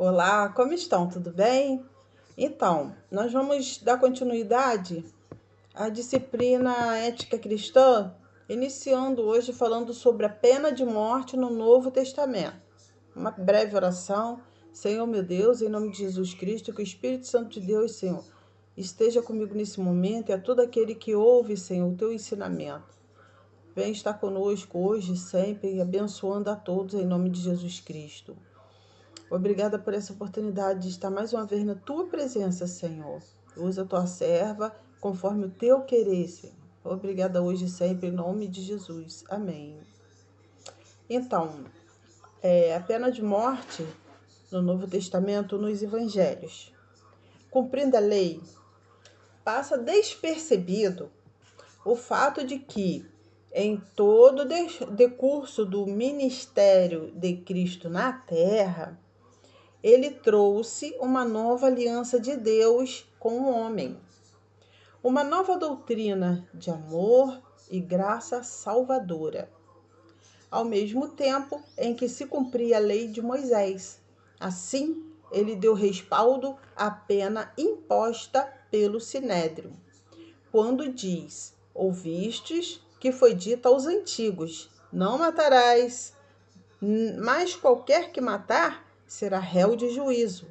Olá, como estão? Tudo bem? Então, nós vamos dar continuidade à disciplina Ética Cristã, iniciando hoje falando sobre a pena de morte no Novo Testamento. Uma breve oração. Senhor meu Deus, em nome de Jesus Cristo, que o Espírito Santo de Deus, Senhor, esteja comigo nesse momento e a todo aquele que ouve, Senhor, o teu ensinamento. Vem estar conosco hoje e sempre, abençoando a todos em nome de Jesus Cristo. Obrigada por essa oportunidade de estar mais uma vez na tua presença, Senhor. Usa a tua serva conforme o teu querer, Senhor. Obrigada hoje e sempre, em nome de Jesus. Amém. Então, a pena de morte no Novo Testamento, nos Evangelhos. Cumprindo a lei, passa despercebido o fato de que, em todo o decurso do ministério de Cristo na terra, ele trouxe uma nova aliança de Deus com o homem. Uma nova doutrina de amor e graça salvadora, ao mesmo tempo em que se cumpria a lei de Moisés. Assim, ele deu respaldo à pena imposta pelo Sinédrio, quando diz: ouvistes que foi dito aos antigos, não matarás, mas qualquer que matar será réu de juízo.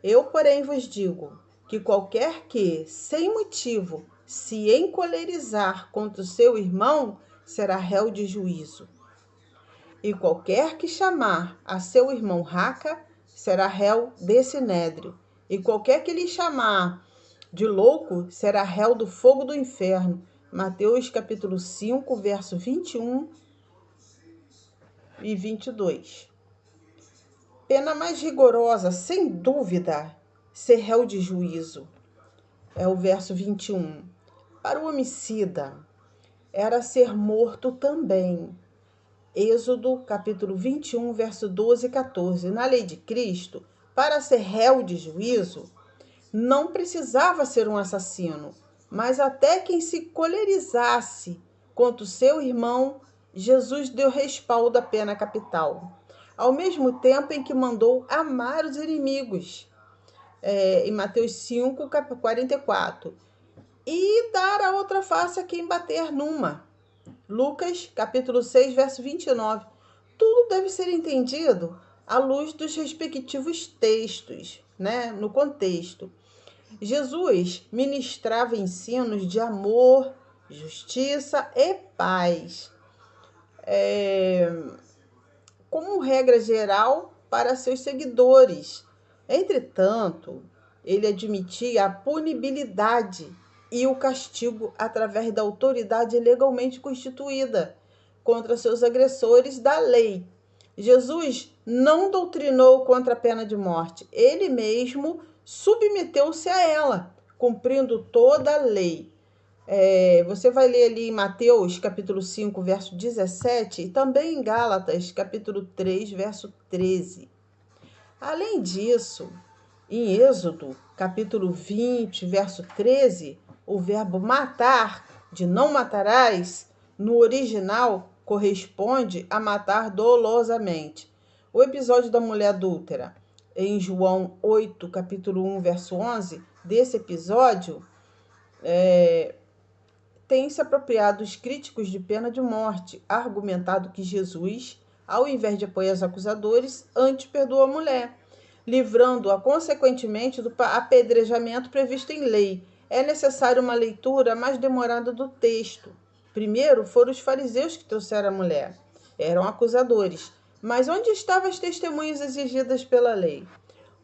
Eu, porém, vos digo que qualquer que, sem motivo, se encolerizar contra o seu irmão, será réu de juízo. E qualquer que chamar a seu irmão raca, será réu de sinédrio. E qualquer que lhe chamar de louco, será réu do fogo do inferno. Mateus capítulo 5, verso 21 e 22. Pena mais rigorosa, sem dúvida, ser réu de juízo. É o verso 21. Para o homicida, era ser morto também. Êxodo, capítulo 21, verso 12 e 14. Na lei de Cristo, para ser réu de juízo, não precisava ser um assassino, mas até quem se colerizasse contra o seu irmão, Jesus deu respaldo à pena capital, ao mesmo tempo em que mandou amar os inimigos, em Mateus 5, 44, e dar a outra face a quem bater numa. Lucas, capítulo 6, verso 29. Tudo deve ser entendido à luz dos respectivos textos, no contexto. Jesus ministrava ensinos de amor, justiça e paz, como regra geral para seus seguidores. Entretanto, ele admitia a punibilidade e o castigo através da autoridade legalmente constituída contra seus agressores da lei. Jesus não doutrinou contra a pena de morte. Ele mesmo submeteu-se a ela, cumprindo toda a lei. Você vai ler ali em Mateus, capítulo 5, verso 17, e também em Gálatas, capítulo 3, verso 13. Além disso, em Êxodo, capítulo 20, verso 13, o verbo matar, de não matarás, no original corresponde a matar dolosamente. O episódio da mulher adúltera, em João 8, capítulo 1, verso 11, desse episódio, tem se apropriado os críticos de pena de morte, argumentado que Jesus, ao invés de apoiar os acusadores, antes perdoou a mulher, livrando-a consequentemente do apedrejamento previsto em lei. É necessária uma leitura mais demorada do texto. Primeiro foram os fariseus que trouxeram a mulher. Eram acusadores. Mas onde estavam as testemunhas exigidas pela lei?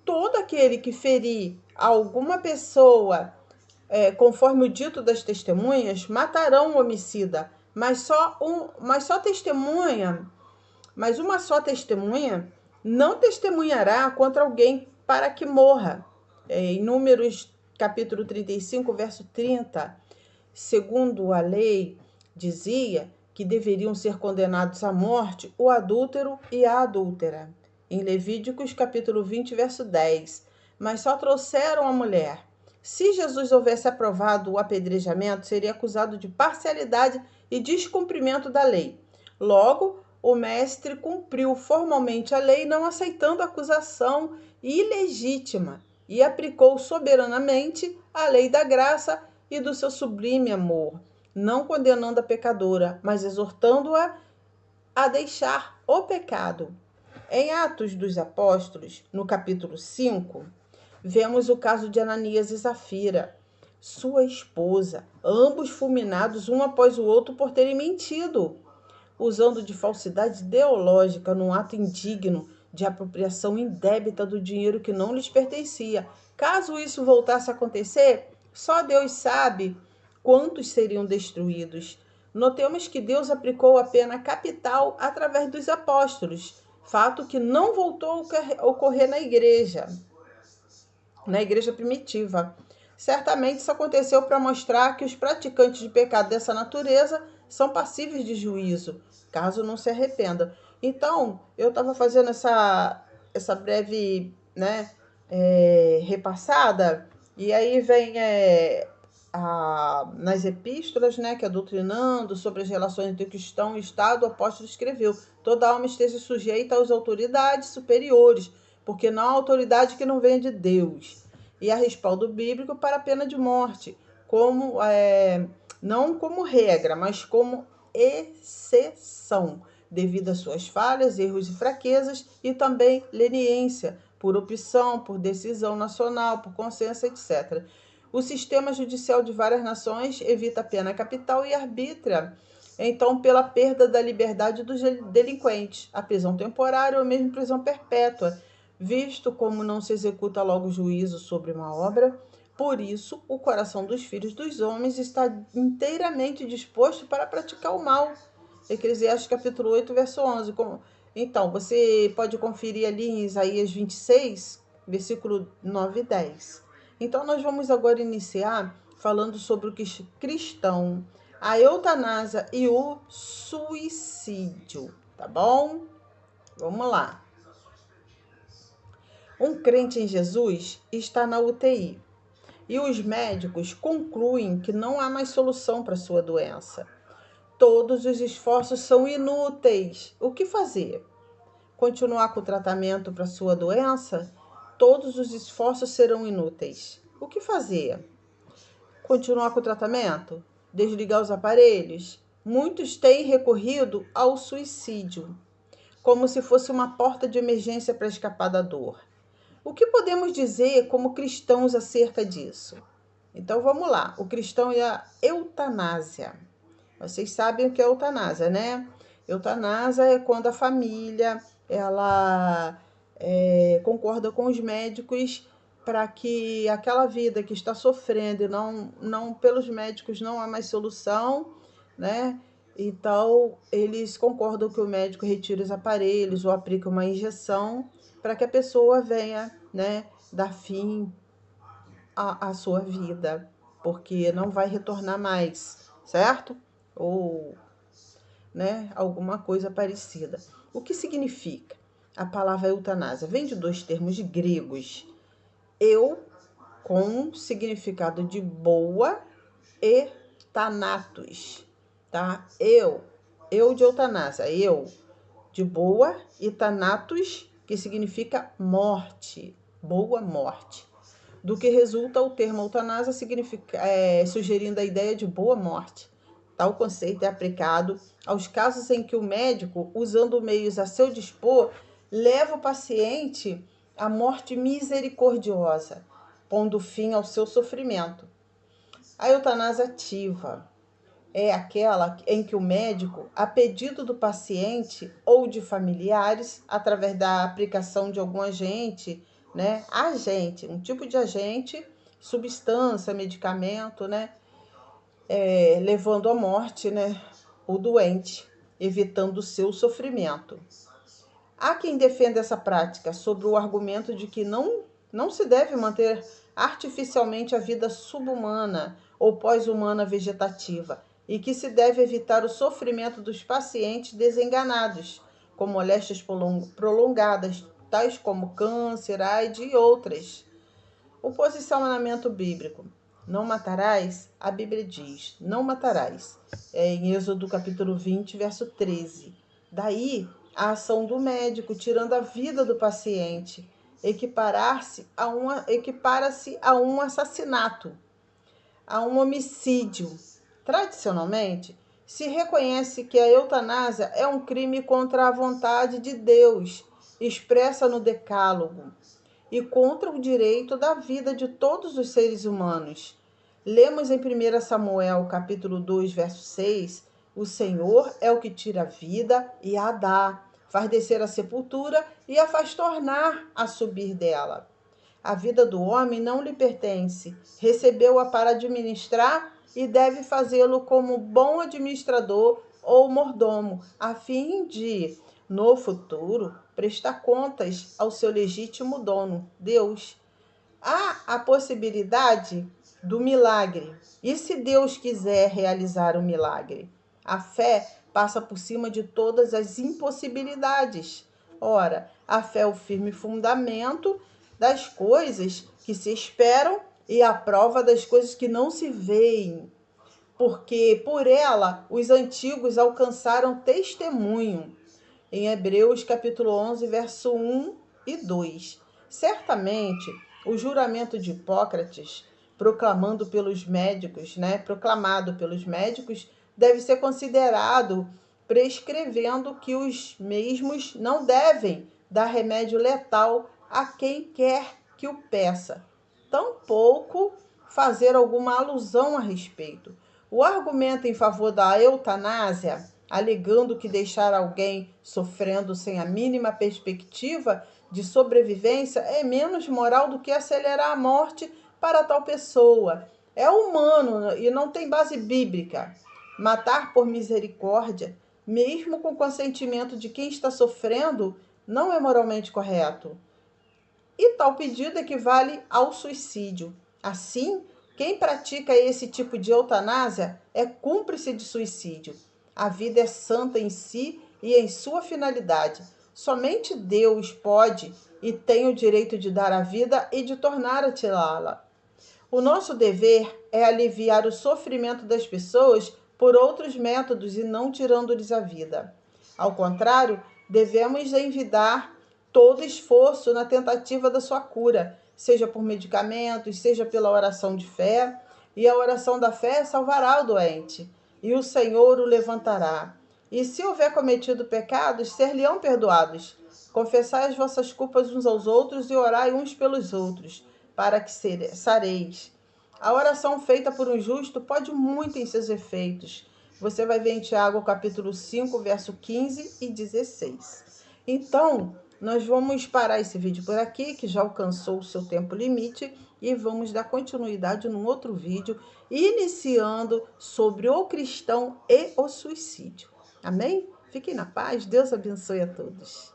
Todo aquele que ferir alguma pessoa, conforme o dito das testemunhas, matarão o homicida. Mas uma só testemunha não testemunhará contra alguém para que morra. Em Números, capítulo 35, verso 30, segundo a lei, dizia que deveriam ser condenados à morte o adúltero e a adúltera. Em Levíticos, capítulo 20, verso 10, mas só trouxeram a mulher. Se Jesus houvesse aprovado o apedrejamento, seria acusado de parcialidade e descumprimento da lei. Logo, o mestre cumpriu formalmente a lei, não aceitando acusação ilegítima, e aplicou soberanamente a lei da graça e do seu sublime amor, não condenando a pecadora, mas exortando-a a deixar o pecado. Em Atos dos Apóstolos, no capítulo 5, vemos o caso de Ananias e Safira, sua esposa, ambos fulminados um após o outro por terem mentido, usando de falsidade ideológica num ato indigno de apropriação indébita do dinheiro que não lhes pertencia. Caso isso voltasse a acontecer, só Deus sabe quantos seriam destruídos. Notemos que Deus aplicou a pena capital através dos apóstolos, fato que não voltou a ocorrer na igreja primitiva. Certamente isso aconteceu para mostrar que os praticantes de pecado dessa natureza são passíveis de juízo, caso não se arrependam. Então, eu estava fazendo essa breve, repassada, e aí vem nas epístolas, que é doutrinando sobre as relações entre cristão e Estado, o apóstolo escreveu: toda alma esteja sujeita às autoridades superiores, porque não há autoridade que não venha de Deus. E há respaldo bíblico para a pena de morte, não como regra, mas como exceção, devido às suas falhas, erros e fraquezas, e também leniência, por opção, por decisão nacional, por consenso, etc. O sistema judicial de várias nações evita a pena capital e arbitra, então, pela perda da liberdade dos delinquentes, a prisão temporária ou mesmo prisão perpétua, visto como não se executa logo juízo sobre uma obra. Por isso, o coração dos filhos dos homens está inteiramente disposto para praticar o mal. Eclesiastes capítulo 8, verso 11. Então, você pode conferir ali em Isaías 26, versículo 9 e 10. Então, nós vamos agora iniciar falando sobre o cristão, a eutanásia e o suicídio, tá bom? Vamos lá. Um crente em Jesus está na UTI e os médicos concluem que não há mais solução para sua doença. Todos os esforços são inúteis. O que fazer? Continuar com o tratamento para sua doença? Todos os esforços serão inúteis. O que fazer? Continuar com o tratamento? Desligar os aparelhos? Muitos têm recorrido ao suicídio, como se fosse uma porta de emergência para escapar da dor. O que podemos dizer como cristãos acerca disso? Então vamos lá, o cristão e a eutanásia. Vocês sabem o que é eutanásia, né? Eutanásia é quando a família ela concorda com os médicos para que aquela vida que está sofrendo e não pelos médicos não há mais solução, né? Então eles concordam que o médico retire os aparelhos ou aplique uma injeção para que a pessoa venha, dar fim à sua vida, porque não vai retornar mais, certo? Ou, alguma coisa parecida. O que significa? A palavra eutanásia vem de dois termos gregos. Eu, com significado de boa, e thanatos, tá? Eu de eutanásia, eu de boa, e thanatos, que significa morte, boa morte. Do que resulta o termo eutanásia sugerindo a ideia de boa morte. Tal conceito é aplicado aos casos em que o médico, usando meios a seu dispor, leva o paciente à morte misericordiosa, pondo fim ao seu sofrimento. A eutanásia ativa é aquela em que o médico, a pedido do paciente ou de familiares, através da aplicação de algum agente, um tipo de agente, substância, medicamento, levando à morte, o doente, evitando o seu sofrimento. Há quem defenda essa prática sobre o argumento de que não se deve manter artificialmente a vida subhumana ou pós-humana vegetativa e que se deve evitar o sofrimento dos pacientes desenganados, com moléstias prolongadas, tais como câncer, AIDS e outras. O posicionamento bíblico. Não matarás, a Bíblia diz, não matarás. É em Êxodo capítulo 20, verso 13. Daí a ação do médico, tirando a vida do paciente, equipara-se a um assassinato, a um homicídio. Tradicionalmente, se reconhece que a eutanásia é um crime contra a vontade de Deus, expressa no Decálogo, e contra o direito da vida de todos os seres humanos. Lemos em 1 Samuel, capítulo 2, verso 6, o Senhor é o que tira a vida e a dá, faz descer a sepultura e a faz tornar a subir dela. A vida do homem não lhe pertence, recebeu-a para administrar e deve fazê-lo como bom administrador ou mordomo, a fim de, no futuro, prestar contas ao seu legítimo dono, Deus. Há a possibilidade do milagre. E se Deus quiser realizar o milagre? A fé passa por cima de todas as impossibilidades. Ora, a fé é o firme fundamento das coisas que se esperam e a prova das coisas que não se veem, porque por ela os antigos alcançaram testemunho. Em Hebreus capítulo 11, verso 1 e 2. Certamente, o juramento de Hipócrates, proclamado pelos médicos, deve ser considerado prescrevendo que os mesmos não devem dar remédio letal a quem quer que o peça, tampouco fazer alguma alusão a respeito. O argumento em favor da eutanásia, alegando que deixar alguém sofrendo sem a mínima perspectiva de sobrevivência é menos moral do que acelerar a morte para tal pessoa. É humano e não tem base bíblica. Matar por misericórdia, mesmo com consentimento de quem está sofrendo, não é moralmente correto. E tal pedido equivale ao suicídio. Assim, quem pratica esse tipo de eutanásia é cúmplice de suicídio. A vida é santa em si e em sua finalidade. Somente Deus pode e tem o direito de dar a vida e de tornar a tirá-la. O nosso dever é aliviar o sofrimento das pessoas por outros métodos e não tirando-lhes a vida. Ao contrário, devemos envidar todo esforço na tentativa da sua cura, seja por medicamentos, seja pela oração de fé, e a oração da fé salvará o doente, e o Senhor o levantará. E se houver cometido pecados, ser-lhe-ão perdoados. Confessai as vossas culpas uns aos outros e orai uns pelos outros, para que sareis. A oração feita por um justo pode muito em seus efeitos. Você vai ver em Tiago, capítulo 5, verso 15 e 16. Então, nós vamos parar esse vídeo por aqui, que já alcançou o seu tempo limite, e vamos dar continuidade num outro vídeo, iniciando sobre o cristão e o suicídio. Amém? Fiquem na paz, Deus abençoe a todos.